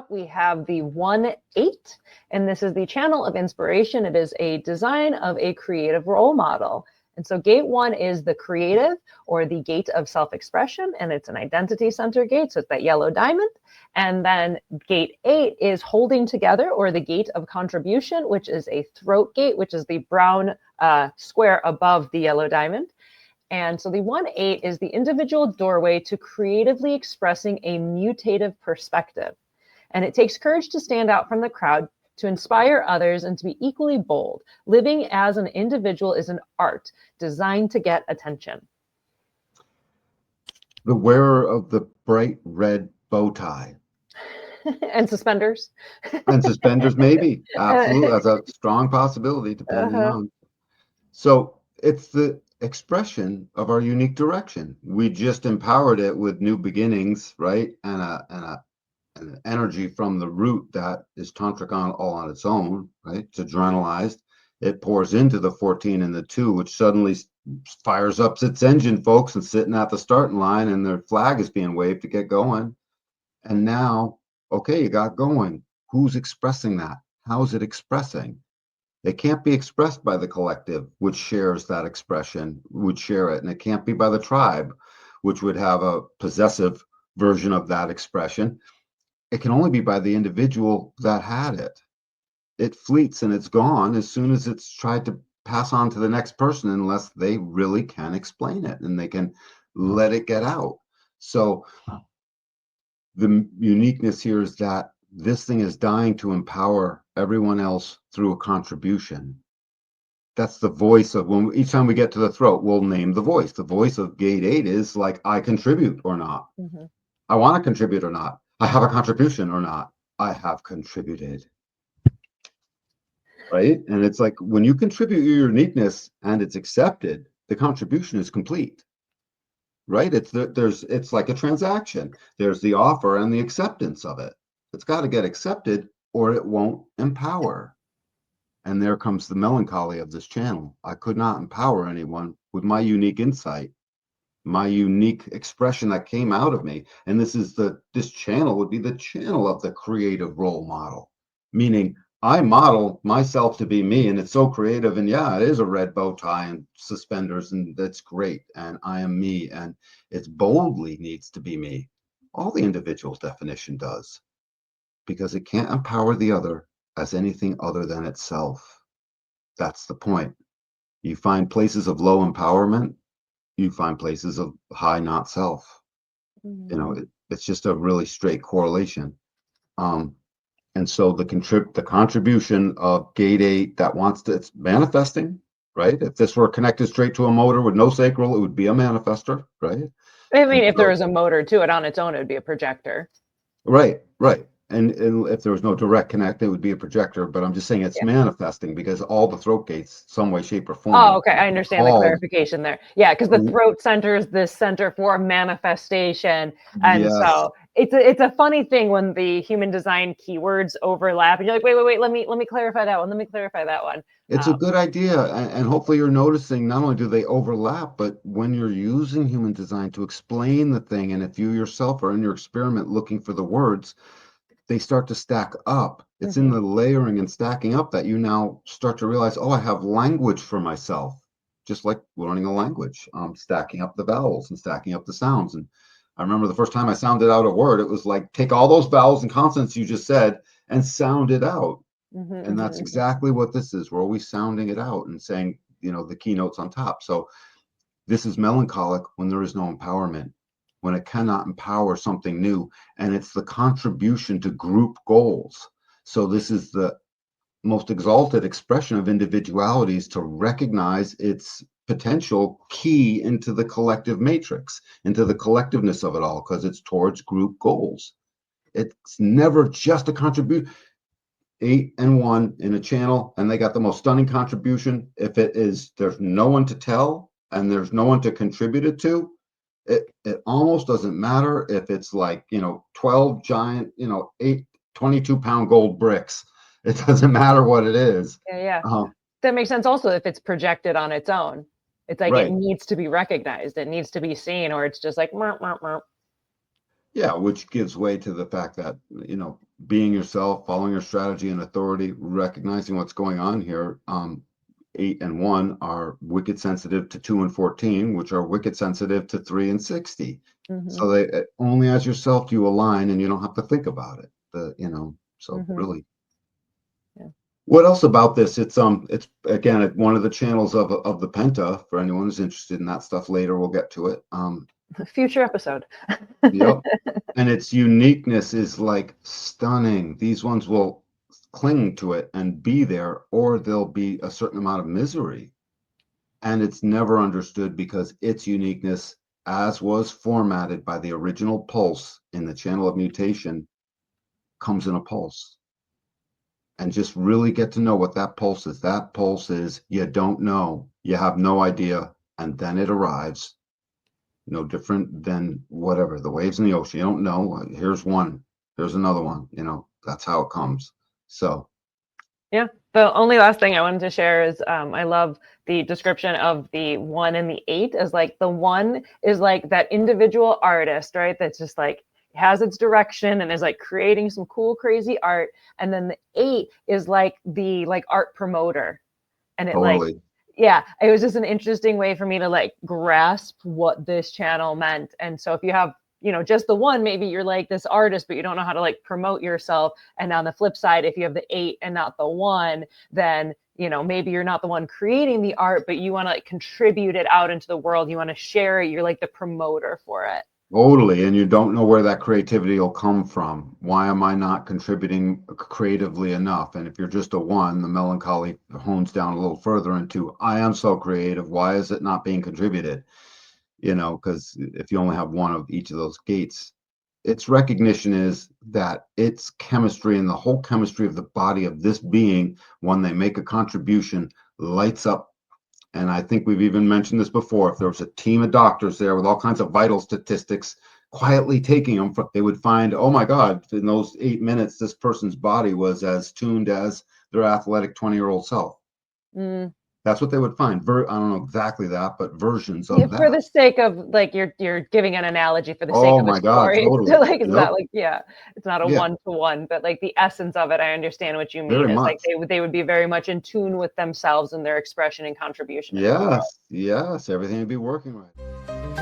top, we have the 1-8, and this is the channel of inspiration. It is a design of a creative role model. And so gate 1 is the creative, or the gate of self-expression, and it's an identity center gate, so it's that yellow diamond. And then gate 8 is holding together, or the gate of contribution, which is a throat gate, which is the brown square above the yellow diamond. And so the 1-8 is the individual doorway to creatively expressing a mutative perspective. And it takes courage to stand out from the crowd, to inspire others, and to be equally bold. Living as an individual is an art designed to get attention. The wearer of the bright red bow tie. And suspenders. And suspenders, maybe. Absolutely. That's a strong possibility, depending on. So it's the expression of our unique direction. We just empowered it with new beginnings, right? And an energy from the root that is tantric all on its own, right? It's adrenalized. It pours into the 14 and the 2, which suddenly fires up its engine, folks, and sitting at the starting line, and their flag is being waved to get going. And now, okay, you got going. Who's expressing that? How's it expressing? It can't be expressed by the collective, which shares that expression, would share it. And it can't be by the tribe, which would have a possessive version of that expression. It can only be by the individual that had it. It fleets and it's gone as soon as it's tried to pass on to the next person, unless they really can explain it and they can let it get out. So the uniqueness here is that this thing is dying to empower everyone else through a contribution. That's the voice of, when each time we get to the throat, we'll name the voice. The voice of gate 8 is like, I contribute or not. Mm-hmm. I want to contribute or not. I have a contribution or not. I have contributed. Right? And it's like, when you contribute your uniqueness and it's accepted, the contribution is complete. Right? It's like a transaction. There's the offer and the acceptance of it. It's got to get accepted or it won't empower. And there comes the melancholy of this channel. I could not empower anyone with my unique insight, my unique expression that came out of me. And this channel would be the channel of the creative role model, meaning I model myself to be me, and it's so creative. And yeah, it is a red bow tie and suspenders, and that's great. And I am me, and it boldly needs to be me. All the individual's definition does, because it can't empower the other as anything other than itself. That's the point. You find places of low empowerment, you find places of high not self. Mm-hmm. You know, it's just a really straight correlation. And so the contribution of gate 8 that wants to, it's manifesting, right? If this were connected straight to a motor with no sacral, it would be a manifester, right? I mean, if there was a motor to it on its own, it would be a projector. Right. And if there was no direct connect, it would be a projector. But I'm just saying it's manifesting, because all the throat gates, some way, shape, or form. Oh, okay. I understand the clarification there. Yeah, because the throat center is the center for manifestation. And so it's a funny thing when the human design keywords overlap and you're like, wait, let me clarify that one. Let me clarify that one. It's a good idea. And hopefully you're noticing not only do they overlap, but when you're using human design to explain the thing, and if you yourself are in your experiment looking for the words, they start to stack up. It's in the layering and stacking up that you now start to realize, oh, I have language for myself, just like learning a language, stacking up the vowels and stacking up the sounds. And I remember the first time I sounded out a word, it was like, take all those vowels and consonants you just said and sound it out. And that's exactly what this is. We're always sounding it out and saying, the keynotes on top. So this is melancholic when there is no empowerment, when it cannot empower something new, and it's the contribution to group goals. So this is the most exalted expression of individuality, is to recognize its potential key into the collective matrix, into the collectiveness of it all, because it's towards group goals. It's never just a contribution. 8 and 1 in a channel, and they got the most stunning contribution. If it is, there's no one to tell and there's no one to contribute it to, it almost doesn't matter if it's like 12 giant 22-pound gold bricks. It doesn't matter what it is. That makes sense. Also, if it's projected on its own, it's like it needs to be recognized, it needs to be seen, or it's just like Yeah, which gives way to the fact that, being yourself, following your strategy and authority, recognizing what's going on here. 8 and 1 are wicked sensitive to 2 and 14, which are wicked sensitive to 3 and 60. So they only as yourself do you align, and you don't have to think about it. So really. Yeah. What else about this? It's again one of the channels of the Penta. For anyone who's interested in that stuff later, we'll get to it. Future episode. Yep. And its uniqueness is like stunning. These ones will cling to it and be there, or there'll be a certain amount of misery. And it's never understood because its uniqueness, as was formatted by the original pulse in the channel of mutation, comes in a pulse. And just really get to know what that pulse is. That pulse is you don't know, you have no idea, and then it arrives. No different than whatever the waves in the ocean. You don't know. Here's one. Here's another one. That's how it comes. So yeah. The only last thing I wanted to share is I love the description of the 1 and the 8 as like the 1 is like that individual artist, right? That's just like has its direction and is like creating some cool, crazy art. And then the 8 is like the like art promoter. And it like, totally. yeah, it was just an interesting way for me to like grasp what this channel meant. And so if you have, just the 1, maybe you're like this artist, but you don't know how to like promote yourself. And on the flip side, if you have the 8 and not the 1, then, maybe you're not the one creating the art, but you want to like contribute it out into the world. You want to share it. You're like the promoter for it. Totally. And you don't know where that creativity will come from. Why am I not contributing creatively enough? And if you're just a 1, the melancholy hones down a little further into, I am so creative. Why is it not being contributed? Because if you only have 1 of each of those gates, its recognition is that its chemistry and the whole chemistry of the body of this being, when they make a contribution, lights up. And I think we've even mentioned this before. If there was a team of doctors there with all kinds of vital statistics, quietly taking them, they would find, oh my God, in those 8 minutes, this person's body was as tuned as their athletic 20-year-old self. Mm. That's what they would find. I don't know exactly that, but versions Yeah, of for that. the sake of like you're giving an analogy for the sake Oh of a my God, story. It's totally. like it's Yep. not like it's not a Yeah, 1-to-1, but like the essence of it, I understand what you mean. very Is like much. they would be very much in tune with themselves and their expression and contribution into the world. Yes, everything would be working right.